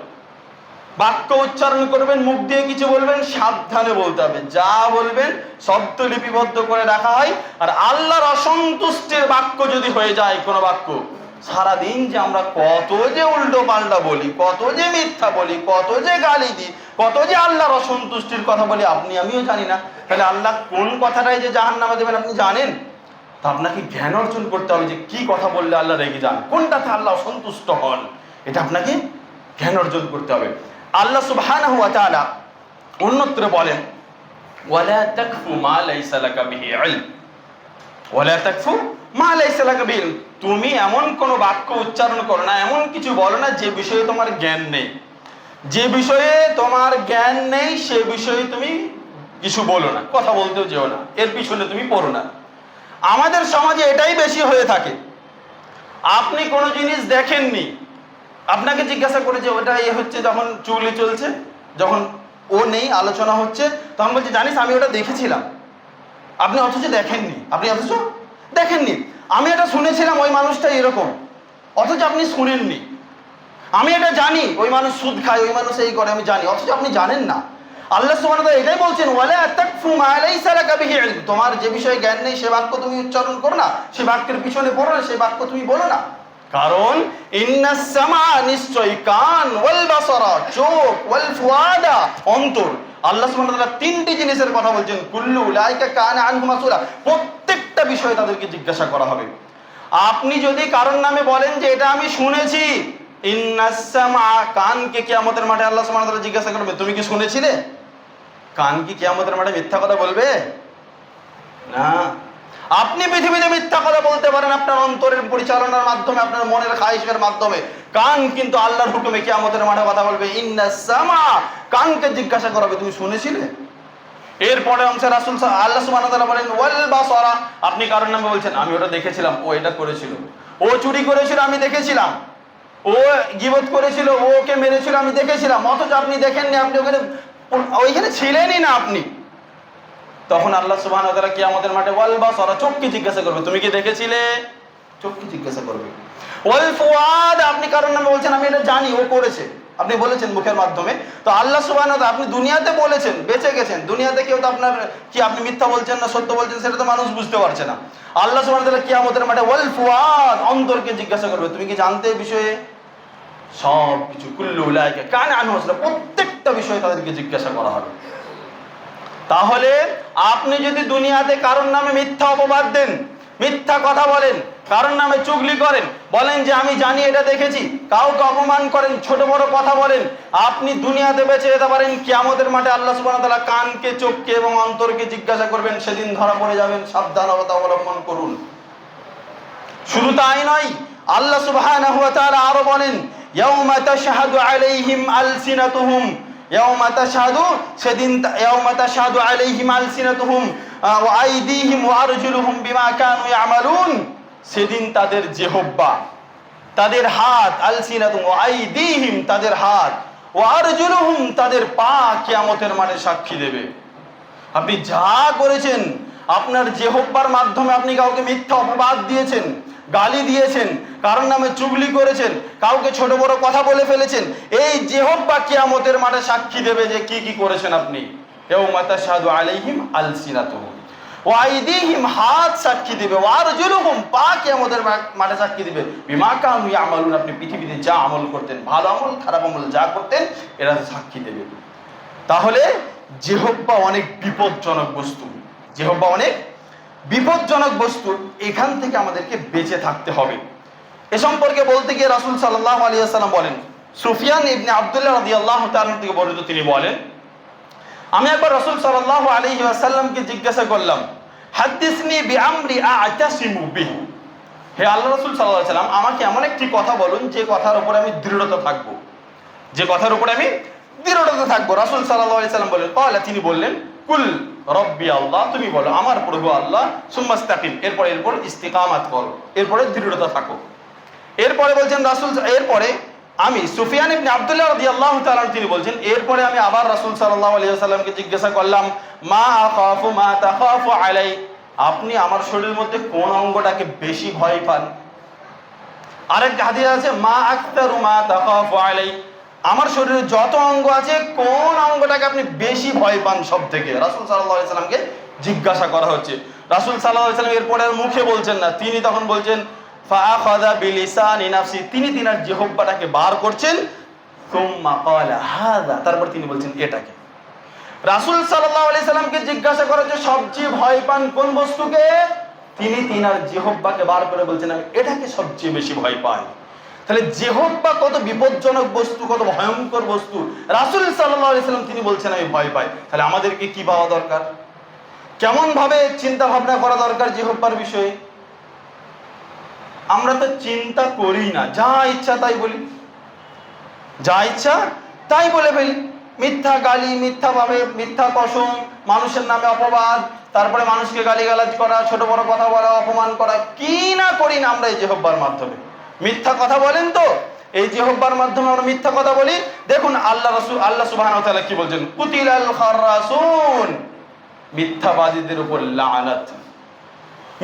[SPEAKER 1] বাক্য উচ্চারণ করবেন, মুখ দিয়ে কিছু বলবেন, সাবধানে বলতে হবে। যা বলবেন শব্দ লিপিবদ্ধ করে রাখা হয়। আর আল্লাহর অসন্তুষ্টের বাক্য যদি হয়ে যায় কোনো বাক্য, সারাদিন যে আমরা কত যে উল্টো পাল্টা বলি, কত যে মিথ্যা বলি, কত যে গালি দিই, কত যে আল্লাহর অসন্তুষ্টির কথা বলি, আপনি আমিও জানি না। তাহলে আল্লাহ কোন কথাটাই যে জাহান্নামে দেবেন আপনি জানেন? তা আপনাকে জ্ঞান অর্জন করতে হবে যে কি কথা বললে আল্লাহ রেগে যান, কোনটাতে আল্লাহ অসন্তুষ্ট হন, এটা আপনাকে জ্ঞান অর্জন করতে হবে। আল্লাহ সুবহানাহু ওয়া তাআলা অন্যত্র বলেন, ওয়ালা তাকফু মা লাইসা লাকা বিহি ইলম, ওয়ালা তাকফু মা লাইসা লাকা বিহি ইলম। তুমি এমন কোন বাক্য উচ্চারণ করো না, এমন কিছু বলো না যে বিষয়ে তোমার জ্ঞান নেই। যে বিষয়ে তোমার জ্ঞান নেই সে বিষয়ে তুমি কিছু বলো না, কথা বলতেও যেও না, এর পিছনে তুমি পড়ো না। আমাদের সমাজে এটাই বেশি হয়ে থাকে। আপনি কোনো জিনিস দেখেননি, আপনাকে জিজ্ঞাসা করে যে ওটা হচ্ছে, যখন চুগলি চলছে, যখন ও নেই আলোচনা হচ্ছে, তখন বলছে জানিস আমি ওটা দেখেছিলাম। আপনি অথচ দেখেননি, আমি এটা শুনেছিলাম ওই মানুষটা এরকম, অথচ আপনি শুনেননি। আমি এটা জানি ওই মানুষ সুদ খায়, ওই মানুষ এই করে, আমি জানি, অথচ আপনি জানেন না। আল্লাহ সুবহানাহু ওয়া তাআলা এটাই বলছেন, ওয়ালা তাকফু মা লাইসা লাকা বিহি ইলম। তোমার যে বিষয়ে জ্ঞান নেই সে বাক্য তুমি উচ্চারণ করো না, সে বাক্যের পিছনে পড়ো না, সে বাক্য তুমি বলো না। কারণ ইন্নাস সামা, নিশ্চয় কান, ওয়াল বাসারা চোখ, ওয়াল ফুয়াদা অন্তর। আল্লাহ সুবহানাহু ওয়া তাআলা তিনটি জিনিসের কথা বলছেন, কুল্লু উলাইকা কানা আনহু মাসউলা। প্রত্যেকটা বিষয়ে তাদেরকে জিজ্ঞাসা করা হবে। আপনি যদি কারোর নামে বলেন যে এটা আমি শুনেছি, ইন্নাস সামা, কানকে কিয়ামতের মাঠে আল্লাহ সুবহানাহু ওয়া তাআলা জিজ্ঞাসা করবে তুমি কি শুনেছিলে? কান কি কিয়ামতের মাঠে মিথ্যা কথা বলবে? না। আপনি পৃথিবীতে মিথ্যা কথা বলতে পারেন আপনার অন্তরের পরিচালনার মাধ্যমে, আপনার মনের খায়েশের মাধ্যমে। কান কিন্তু আল্লাহর হুকুমে কিয়ামতের মাঠে কথা বলবে। ইন্নাস সামা, কানকে জিজ্ঞাসা করা হবে তুমি শুনেছিলে? এরপরে অংশে রাসূল আল্লাহ সুবহানাহু ওয়া তাআলা বলেন ওয়াল বাসারা, আপনি কারোর নামে বলছেন আমি ওটা দেখেছিলাম, ও এটা করেছিল, ও চুরি করেছিল আমি দেখেছিলাম, ও গীবত করেছিল, ও ওকে মেরেছিল আমি দেখেছিলাম, অথচ আপনি দেখেননি, আপনি ওইখানে ছিলেনই না আপনি। তখন আল্লাহ সুবহানাহু ওয়া তাআলা কিয়ামতের মাঠে ওয়াল বাসারা, চোখকে জিজ্ঞাসা করবে তুমি কি দেখেছিলে? চোখকে জিজ্ঞাসা করবে। ওয়াল ফুয়াদ, আপনি কারোর নামে বলছেন আমি এটা জানি ও করেছে, আপনি বলেছেন মুখের মাধ্যমে, তো আল্লাহ সুবহানাহু ওয়া তাআলা, আপনি দুনিয়াতে বলেছেন, বেঁচে গেছেন, দুনিয়াতে কেউ তো আপনার কি আপনি মিথ্যা বলছেন না সত্য বলছেন সেটা তো মানুষ বুঝতে পারছে না। আল্লাহ সুবহানাহু ওয়া তাআলা কিয়ামতের মাঠে ওয়াল ফুয়াদ, অন্তরকে জিজ্ঞাসা করবে তুমি কি জানতে এই বিষয়ে? সব কিছু, কুল্লু উলাইকা কানা আনহু মাসউলা, প্রত্যেকটা বিষয়ে তাদেরকে জিজ্ঞাসা করা হবে। তাহলে আপনি যদি দুনিয়াতে কারোর নামে মিথ্যা অপবাদ দেন, মিথ্যা কথা বলেন, কারোর নামে চুগলি করেন, বলেন যে আমি জানি এটা দেখেছি, কাউকে অপমান করেন, ছোট বড় কথা বলেন, আপনি দুনিয়াতে বেঁচে যেতে পারেন, কিয়ামতের মাঠে আল্লাহ সুবহানাহু ওয়া তাআলা কানকে, চোখকে এবং অন্তরকে জিজ্ঞাসা করবেন, সেদিন ধরা পড়ে যাবেন, সাবধানতা অবলম্বন করুন। শুধু তাই নয়, আল্লাহ সুবহানাহু ওয়া তাআলা আরো বলেন ইয়াউমা তাশহাদু আলাইহিম আলসিনাতুহুম, ইয়াউমা তাশহাদু, সেদিন ইয়াউমা তাশহাদু আলাইহিম আলসিনাতুহুম ওয়া আইদিহিম ওয়া আরজুলুহুম বিমা কানু ইয়ামালুন। সেদিন তাদের জিহ্বা, তাদের হাত, আলসিনাতুহুম ওয়া আইদিহিম তাদের হাত, ওয়া আরজুলুহুম তাদের পা কিয়ামতের মাঠে সাক্ষী দেবে। আপনি যা করেছেন, আপনার জিহ্বার মাধ্যমে আপনি কাউকে মিথ্যা অপবাদ দিয়েছেন, গালি দিয়েছেন, কারোর নামে চুগলি করেছেন, কাউকে ছোট বড় কথা বলে ফেলেছেন, এই জিহ্বা কিয়ামতের মাঠে সাক্ষী দেবে যে কি কি করেছেন আপনি। ইয়াউমা তাশহাদু আলাইহিম আলসিনাতুহুম ওয়া আইদিহিম, হাত সাক্ষী দিবে, ওয়া আরজুলুহুম পা কিয়ামতের মাঠে সাক্ষী দিবে, বিমা কানু ইয়ামালুন, আপনি পৃথিবীতে যা আমল করতেন, ভালো আমল খারাপ আমল যা করতেন, এরা সাক্ষী দেবে। তাহলে জিহ্বা অনেক বিপজ্জনক বস্তু, জিহ্বা অনেক বিপজ্জনক বস্তু, এখান থেকে আমাদেরকে বেঁচে থাকতে হবে। এ সম্পর্কে বলতে গিয়ে রাসূল সাল্লাল্লাহু আলাইহি ওয়াসাল্লাম বলেন, সুফিয়ান ইবনে আব্দুল্লাহ রাদিয়াল্লাহু তাআলা থেকে বর্ণিত, তিনি বলেন আমি একবার রাসূল সাল্লাল্লাহু আলাইহি ওয়াসাল্লামকে জিজ্ঞাসা করলাম হাদিসনি বিআমরি আ'তাসিমু বিহি, হে আল্লাহ রাসূল সাল্লাল্লাহু আলাইহি ওয়াসাল্লাম আমাকে এমন একটি কথা বলুন যে কথার উপরে আমি দৃঢ়তা থাকবো, যে কথার উপরে আমি দৃঢ়তা থাকবো। রাসূল সাল্লাল্লাহু আলাইহি ওয়াসাল্লাম বললেন, ক্বালা, তিনি বললেন, কুল রব্বি আল্লাহ, তুমি বলো আমার প্রভু আল্লাহ, সুম্মাস্তাকিম, এরপর ইস্তিকামাত করো, এরপরে দৃঢ়তা থাকো। এরপরে বলছেন রাসূল, এরপরে আমি সুফিয়ান ইবনে আব্দুল্লাহ রাদিয়াল্লাহু তাআলা তিনি বলছেন, এরপরে আমি আবার রাসূল সাল্লাল্লাহু আলাইহি ওয়াসাল্লামকে জিজ্ঞাসা করলাম মা আখাফু মা তাখাফু আলাই, আপনি আমার শরীরের মধ্যে কোন অঙ্গটাকে বেশি ভয় পান? আরেকটা হাদিস আছে মা আকতারু মা তাখাফু আলাই, আমার শরীরে যত অঙ্গ আছে কোন অঙ্গটাকে আপনি বেশি ভয় পান সব থেকে? রাসূল সাল্লাল্লাহু আলাইহি ওয়াসাল্লামকে জিজ্ঞাসা করা হচ্ছে। রাসূল সাল্লাল্লাহু আলাইহি ওয়াসাল্লাম এরপরে আর মুখে বলছেন না, তিনি তখন বলছেন ফাআখাযা বিলিসানি নাফসি, তিনি তিনার জিহ্বাটাকে বার করছেন, সুম্মা ক্বালা হাযা, তারপর তিনি বলছেন এটাকে। রাসূল সাল্লাল্লাহু আলাইহি সাল্লামকে জিজ্ঞাসা করা যে সবচেয়ে ভয় পান কোন বস্তুকে, তিনি তিনার জিহ্বাকে বার করে বলছেন আমি এটাকে সবচেয়ে বেশি ভয় পাই। তাহলে জিহ্বা কত বিপজ্জনক বস্তু, কত ভয়ঙ্কর বস্তু, রাসূল সাল্লাল্লাহু আলাইহি সাল্লাম তিনি বলছেন আমি ভয় পাই। তাহলে আমাদেরকে কি পাওয়া দরকার, কেমন ভাবে চিন্তা ভাবনা করা দরকার জিহ্বার বিষয়ে? আমরা তো চিন্তা করি না, যা ইচ্ছা তাই বলি, যা ইচ্ছা তাই বলে ফেলি। মিথ্যা গালি, মিথ্যা ভাবে, মিথ্যা কসম, মানুষের নামে অপবাদ, তারপরে মানুষকে গালিগালাজ করা, ছোট বড় কথা বলা, অপমান করা, কি না করি না আমরা এই জিহ্বার মাধ্যমে। মিথ্যা কথা বলেন তো, এই জিহ্বার মাধ্যমে আমরা মিথ্যা কথা বলি। দেখুন আল্লাহ সুবহানাহু ওয়া তাআলা কি বলছেন, কুতিলাল খাররাসুন, মিথ্যাবাদীদের উপর লানত,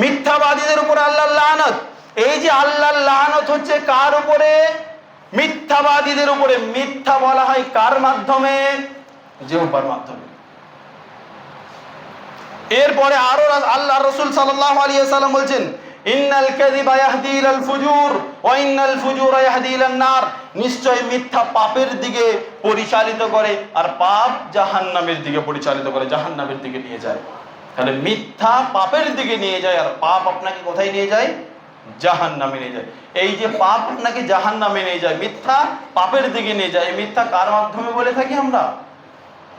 [SPEAKER 1] মিথ্যাবাদীদের উপর আল্লাহর লানত। এই যে আল্লাহর লানত হচ্ছে কার উপরে? মিথ্যাবাদীদের উপরে। মিথ্যা বলা হয় কার মাধ্যমে? জিহ্বার মাধ্যমে। এরপরে আরো আল্লাহ রাসূল সাল্লাল্লাহু আলাইহি ওয়াসাল্লাম বলছেন, ইন্নাল কাযিবা ইয়াহদি ইলাল ফুজুর ওয়া ইন্নাল ফুজুরা ইয়াহদি ইলান নার, নিশ্চয় মিথ্যা পাপের দিকে পরিচালিত করে আর পাপ জাহান্নামের দিকে পরিচালিত করে, জাহান্নামের দিকে নিয়ে যায়। তাহলে মিথ্যা পাপের দিকে নিয়ে যায় আর পাপ আপনাকে কোথায় নিয়ে যায়? জাহান্নামে নিয়ে যায়। এই যে পাপ আপনাকে জাহান্নামে নিয়ে যায়, মিথ্যা পাপের দিকে নিয়ে যায়, এই মিথ্যা কার মাধ্যমে বলে থাকি আমরা?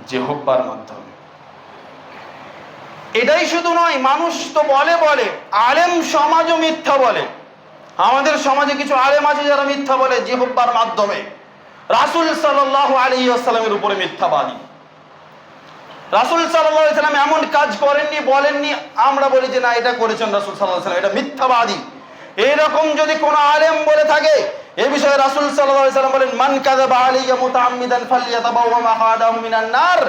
[SPEAKER 1] জিহ্বার মাধ্যমে। এটাই শুধু নয়, মানুষ তো বলে, আলেম সমাজও মিথ্যা বলে। আমাদের সমাজে কিছু আলেম আছে যারা মিথ্যা বলে জিহ্বার মাধ্যমে। রাসূল সাল্লাল্লাহু আলাইহি ওয়াসাল্লামের উপরে মিথ্যাবাদী। রাসূল সাল্লাল্লাহু আলাইহি ওয়াসাল্লাম এমন কাজ করেননি, বলেননি, আমরা বলি যে না এটা করেছেন রাসূল সাল্লাল্লাহু আলাইহি ওয়াসাল্লাম, এটা মিথ্যাবাদী। এইরকম যদি কোনো আলেম বলে থাকে, এই বিষয়ে রাসূল সাল্লাল্লাহু আলাইহি ওয়াসাল্লাম বলেন, মান কাযাবা আলাইয়া মুতাআম্মিদান ফালইয়াতাবাওয়া মাকআদাহু মিনান নার,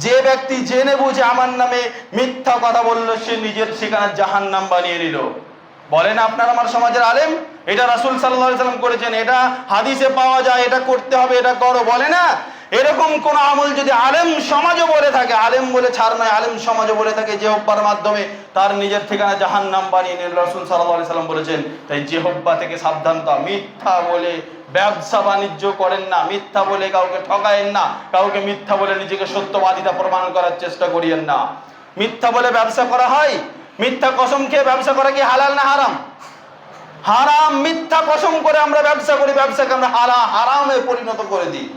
[SPEAKER 1] যে ব্যক্তি জেনে বুঝে আমার নামে মিথ্যা কথা বলল, সে নিজের ঠিকানা জাহান্নাম বানিয়ে নিল। বলেন আপনার আমার সমাজের আলেম, এটা রাসূল সাল্লাল্লাহু আলাইহি ওয়াসাল্লাম করেছেন, এটা হাদিসে পাওয়া যায়, এটা করতে হবে, এটা করো, বলে না? এরকম কোন আমল যদি আলেম সমাজও বলে থাকে, আলেম বলে ছাড় নয়, আলেম সমাজও বলে থাকে জিহ্বার মাধ্যমে, তার নিজের ঠিকানা জাহান্নাম বানিয়ে নিল, রাসূল সাল্লাল্লাহু আলাইহি ওয়াসাল্লাম বলেছেন। তাই জিহ্বা থেকে সাবধানতা। মিথ্যা বলে ব্যবসা বাণিজ্য করেন না, মিথ্যা বলে কাউকে ঠকায়েন না, কাউকে মিথ্যা বলে নিজেকে সত্যবাদিতা প্রমাণ করার চেষ্টা করিয়েন না। মিথ্যা বলে ব্যবসা করা হয়, মিথ্যা কসম খেয়ে ব্যবসা করা কি হালাল না হারাম? হারাম। মিথ্যা কসম করে আমরা ব্যবসা করি, ব্যবসাকে আমরা হারামে পরিণত করে দিই।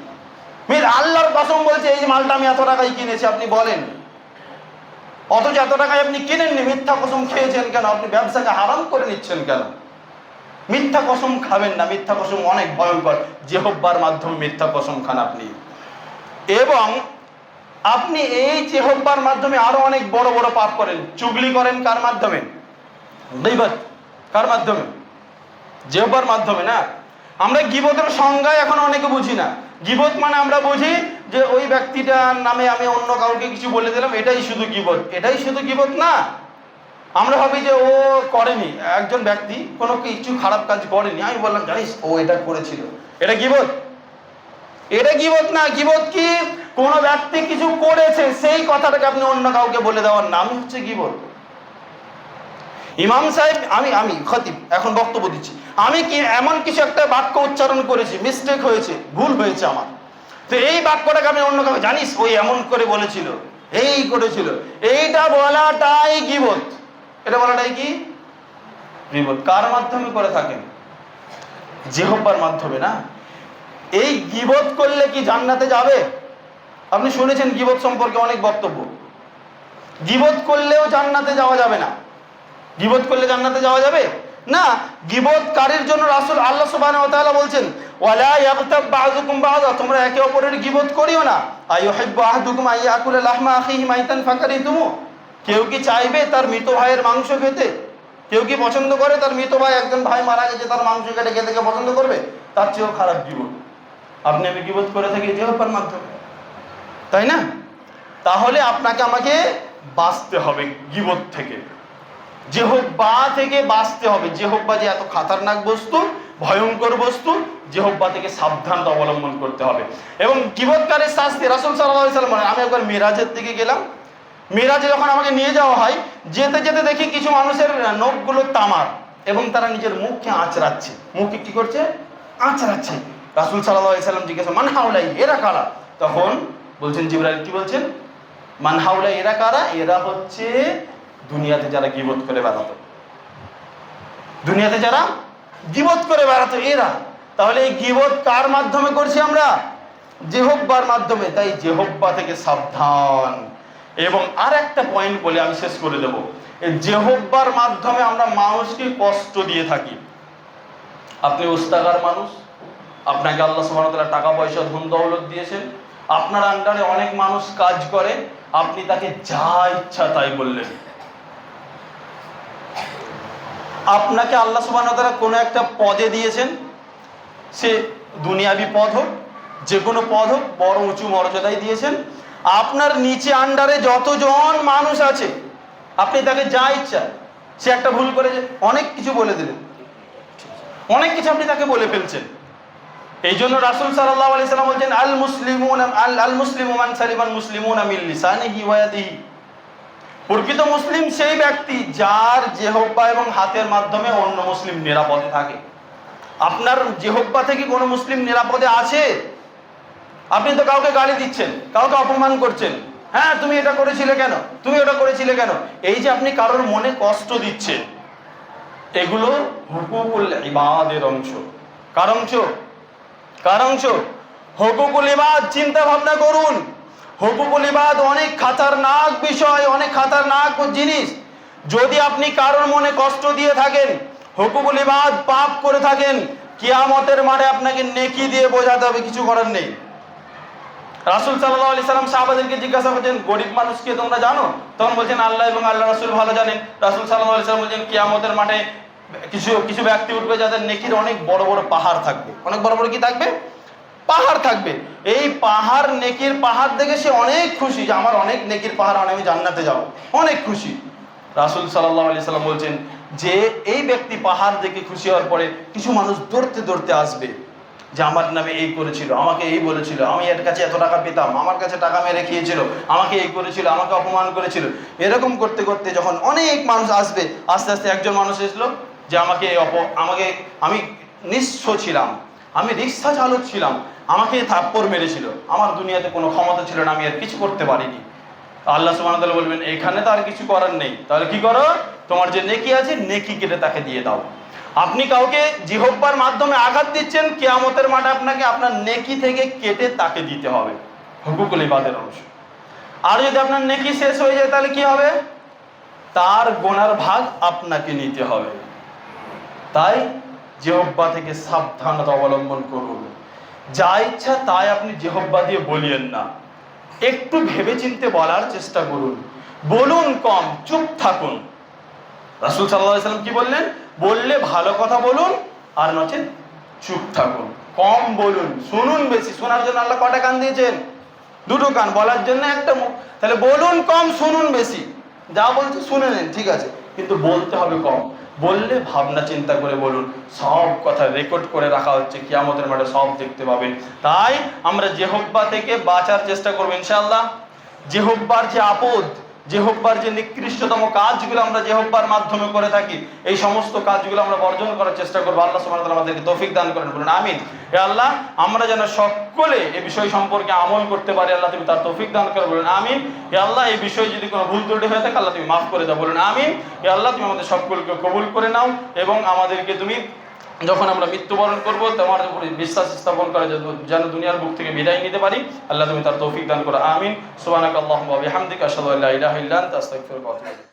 [SPEAKER 1] আল্লাহর কসম বলছে এই মালটা আমি এত টাকায় কিনেছি, আপনি বলেন, অথচ এত টাকায় আপনি কিনেননি, মিথ্যা কসম খেয়েছেন কেন? আপনি ব্যবসাকে হারাম করে নিচ্ছেন কেন? মিথ্যা কসম খাবেন না, মিথ্যা কসম অনেক ভয়ঙ্কর। জিহ্বার মাধ্যমে মিথ্যা কসম খান আপনি। এবং আপনি এই জিহ্বার মাধ্যমে আরো অনেক বড় বড় পাপ করেন। চুগলি করেন কার মাধ্যমে? গীবত কার মাধ্যমে? জিহ্বার মাধ্যমে না। আমরা গীবতের সংজ্ঞা এখন অনেকে বুঝি না। গীবত মানে আমরা বুঝি যে ওই ব্যক্তিটার নামে আমি অন্য কাউকে কিছু বলে দিলাম, এটাই শুধু গীবত। এটাই শুধু গীবত না। আমরা ভাবি যে ও করেনি, একজন ব্যক্তি কোনো কিছু খারাপ কাজ করেনি, আমি বললাম জানিস ও এটা করেছিল, এটা গীবত? এটা গীবত না। গীবত কি? কোনো ব্যক্তি কিছু করেছে, সেই কথাটাকে আপনি অন্য কাউকে বলে দেওয়ার নামই হচ্ছে গীবত। ইমাম সাহেব, আমি খতিব এখন বক্তব্য দিচ্ছি, আমি কি এমন কিছু একটা বাক্য উচ্চারণ করেছি, মিস্টেক হয়েছে, ভুল হয়েছে আমার, তো এই বাক্যটাকে আমি অন্য কাউকে, জানিস ওই এমন করে বলেছিল, এই করেছিল, এইটা বলাটাই গীবত। এটা বলাটাই কি? গীবত। কার মাধ্যমে করে থাকেন? জিহ্বার মাধ্যমে না। এই গীবত করলে কি জান্নাতে যাবে? আপনি শুনেছেন গীবত সম্পর্কে অনেক বক্তব্য। গীবত করলেও জান্নাতে যাওয়া যাবে না। গীবত করলে জান্নাতে যাওয়া যাবে না। গীবতকারীর জন্য রাসূল আল্লাহ সুবহানাহু ওয়া তাআলা বলছেন, ওয়ালা ইয়াগতাব বাযুকুম বাযা, তোমরা একে অপরের গীবত করিও না। আইয়ুহিব্বু আহাদুকুম আইয়াকুলা লাহমা আখিহি মাইতান ফাকারিতুমু, কেউ কি চাইবে তার মৃত ভাইয়ের মাংস খেতে? কেউ কি পছন্দ করে তার মৃত ভাই, একজন ভাই মারা গেছে, তার মাংস কেটে খেতে কে পছন্দ করবে? তার চেয়েও খারাপ গীবত। আপনি আমি গীবত করে থাকি জিহ্বার মাধ্যমে, তাই না? তাহলে আপনাকে আমাকে বাঁচতে হবে গীবত থেকে, জিহ্বা থেকে বাঁচতে হবে। জিহ্বা যে এত খাতারনাক বস্তু, ভয়ঙ্কর বস্তু, জিহ্বা থেকে সাবধানতা অবলম্বন করতে হবে। এবং গীবতকারীর শাস্তি রাসূল সাল্লাল্লাহু আলাইহি ওয়াসাল্লাম বলেন, আমি একবার মিরাজের দিকে গেলাম, মিরাজে যখন আমাকে নিয়ে যাওয়া হয়, যেতে যেতে দেখি কিছু মানুষের নখগুলো তামার এবং তারা নিজের মুখকে আঁচড়াচ্ছে। মুখে কি করছে? আঁচড়াচ্ছে। রাসূল সাল্লাল্লাহু আলাইহি ওয়াসাল্লাম জিজ্ঞাসা, মান হাউলাই, এরা কারা? তখন বলছেন জিবরাইল, কি বলছেন? মান হাউলাই, এরা কারা? এরা হচ্ছে দুনিয়াতে যারা গীবত করে বেড়াতো, দুনিয়াতে যারা গীবত করে বেড়াতো এরা। তাহলে এই গীবত কার মাধ্যমে করছি আমরা? জিহ্বার মাধ্যমে। তাই জিহ্বা থেকে সাবধান। এবং আর একটা পয়েন্ট বলে আমি শেষ করে দেব, এই জিহ্বার মাধ্যমে আমরা মানুষকে কষ্ট দিয়ে থাকি। আপনি উস্তাগার মানুষ, আপনাকে আল্লাহ সুবহানাহু ওয়া তাআলা টাকা পয়সা ধন দৌলত দিয়েছেন, আপনার আন্ডারে অনেক মানুষ কাজ করে, আপনি তাকে যা ইচ্ছা তাই বললেন। আপনাকে আল্লাহ সুবহানাহু ওয়া তাআলা কোনো একটা পদে দিয়েছেন, সে দুনিয়াবি পদ হোক, যে কোনো পদ হোক, বড় উঁচু মর্যাদায় দিয়েছেন। আপনার নিচে আন্ডারে যতজন মানুষ আছে, আপনি তাকে যা ইচ্ছা, সে একটা ভুল করে অনেক কিছু বলে দিলেন, অনেক কিছু আপনি তাকে বলে ফেলছেন। এই জন্য রাসূল সাল্লাল্লাহু আলাইহি সাল্লাম বলছেন, আল মুসলিমু মান সালিমাল মুসলিমুনা মিন লিসানিহি ওয়া ইয়াদিহি। প্রকৃত মুসলিম সেই ব্যক্তি যার জিহ্বা এবং হাতের মাধ্যমে অন্য মুসলিম নিরাপদে থাকে। আপনার জিহ্বা থেকে কোনো মুসলিম নিরাপদে আছে? আপনি তো কাউকে গালি দিচ্ছেন, কাউকে অপমান করছেন, হ্যাঁ তুমি এটা করেছিলে কেন, তুমি ওটা করেছিলে কেন, এই যে আপনি কারোর মনে কষ্ট দিচ্ছেন, এগুলো হুকুকুল ইবাদের অংশ। কার অংশ? কার অংশ? হুকুকুল ইবাদ। চিন্তা ভাবনা করুন, হুকুকুল ইবাদ অনেক খাতারনাক বিষয়, অনেক খাতারনাক জিনিস। যদি আপনি কারোর মনে কষ্ট দিয়ে থাকেন, হুকুকুল ইবাদ পাপ করে থাকেন, কিয়ামতের মাঠে আপনাকে নেকি দিয়ে বোঝাতে হবে, কিছু করার নেই। রাসূল সাল্লাল্লাহু আলাইহি সাল্লাম সাহাবাদেরকে জিজ্ঞাসা করছেন, গরিব মানুষকে তোমরা জানো? তখন বলছেন আল্লাহ এবং আল্লাহ রাসূল ভালো জানেন। রাসূল সাল্লাল্লাহু আলাইহি সাল্লাম বলছেন, কিয়ামতের মাঠে কিছু ব্যক্তি উঠবে যাদের নেকির অনেক বড় বড় পাহাড় থাকবে। অনেক বড় বড় কি থাকবে? পাহাড় থাকবে। এই পাহাড়, নেকির পাহাড় দেখে সে অনেক খুশি যে আমার অনেক নেকির পাহাড়, আমি জান্নাতে যাব, অনেক খুশি। রাসূল সাল্লাল্লাহু আলাইহি সাল্লাম বলছেন যে এই ব্যক্তি পাহাড় দেখে খুশি হওয়ার পরে কিছু মানুষ দৌড়তে দৌড়তে আসবে যে আমার নামে এই করেছিল, আমাকে এই বলেছিল, আমি এর কাছে এত টাকা পেতাম, আমার কাছে টাকা মেরে খেয়েছিল, আমাকে এই করেছিল, আমাকে অপমান করেছিল। এরকম করতে করতে যখন অনেক মানুষ আসবে, আস্তে আস্তে একজন মানুষ এসলো যে আমি নিঃস্ব ছিলাম, আমি রিক্সা চালক ছিলাম, আমাকে থাপ্পড় মেরেছিল, আমার দুনিয়াতে কোনো ক্ষমতা ছিল না, আমি আর কিছু করতে পারিনি। আল্লাহ সুবহানাহু ওয়া তাআলা বলবেন এখানে তো আর কিছু করার নেই, তাহলে কি করো? তোমার যে নেকি আছে, নেকি কেটে তাকে দিয়ে দাও। আপনি কাউকে জিহ্বার মাধ্যমে আঘাত দিচ্ছেন, কিয়ামতের মাঠে আপনাকে আপনার নেকি থেকে কেটে তাকে দিতে হবে, হুকুকুল ইবাদের অংশ। আর যদি আপনার নেকি শেষ হয়ে যায় তাহলে কি হবে? তার গুনার ভাগ আপনাকে নিতে হবে। তাই জিহ্বা থেকে সাবধানতা অবলম্বন করুন। যা ইচ্ছা তাই আপনি জিহ্বা দিয়ে বলিয়েন না, একটু ভেবেচিন্তে বলার চেষ্টা করুন। বলুন কম, চুপ থাকুন। রাসূল সাল্লাল্লাহু আলাইহি সাল্লাম কি বললেন? বললে ভালো কথা বলুন, আর নচেত চুপ থাকুন। কম বলুন, শুনুন বেশি। শোনার জন্য আল্লাহ কয়টা কান দিয়েছেন? দুটো কান। বলার জন্য একটা মুখ। তাহলে বলুন কম, শুনুন বেশি। যা বলছে শুনে নেন, ঠিক আছে, কিন্তু বলতে হবে কম। বললে ভাবনা চিন্তা করে বলুন। সব কথা রেকর্ড করে রাখা হচ্ছে, কিয়ামতের মাঠে সব দেখতে পাবেন। তাই আমরা জিহ্বা থেকে বাঁচার চেষ্টা করব ইনশাআল্লাহ। জিহ্বার যে আপদ, জিহ্বার যে নিকৃষ্টতম কাজগুলো আমরা জিহ্বার মাধ্যমে করে থাকি, এই সমস্ত কাজগুলো আমরা বর্জন করার চেষ্টা করব। আল্লাহ সুবহানাহু ওয়া তাআলা আমাদেরকে তৌফিক দান করেন, বলুন আমিন। হে আল্লাহ, আমরা যেন সকলে এই বিষয় সম্পর্কে আমল করতে পারি, আল্লাহ তুমি তার তৌফিক দান করে, বলুন আমিন। হে আল্লাহ, এই বিষয়ে যদি কোনো ভুল ত্রুটি হয়ে থাকে আল্লাহ তুমি মাফ করে দাও, বলুন আমিন। হে আল্লাহ, তুমি আমাদের সকলকে কবুল করে নাও এবং আমাদেরকে তুমি যখন আমরা মৃত্যুবরণ করবো তোমার উপরে বিশ্বাস স্থাপন করে যেন দুনিয়ার বুক থেকে বিদায় নিতে পারি, আল্লাহ তুমি তার তৌফিক দান করো, আমিন। সুবহানাকাল্লাহুম্মা ওয়া বিহামদিকা আশহাদু আল্লা ইলাহা ইল্লা আনতা আস্তাগফিরুকা ওয়া আতুবু ইলাইক।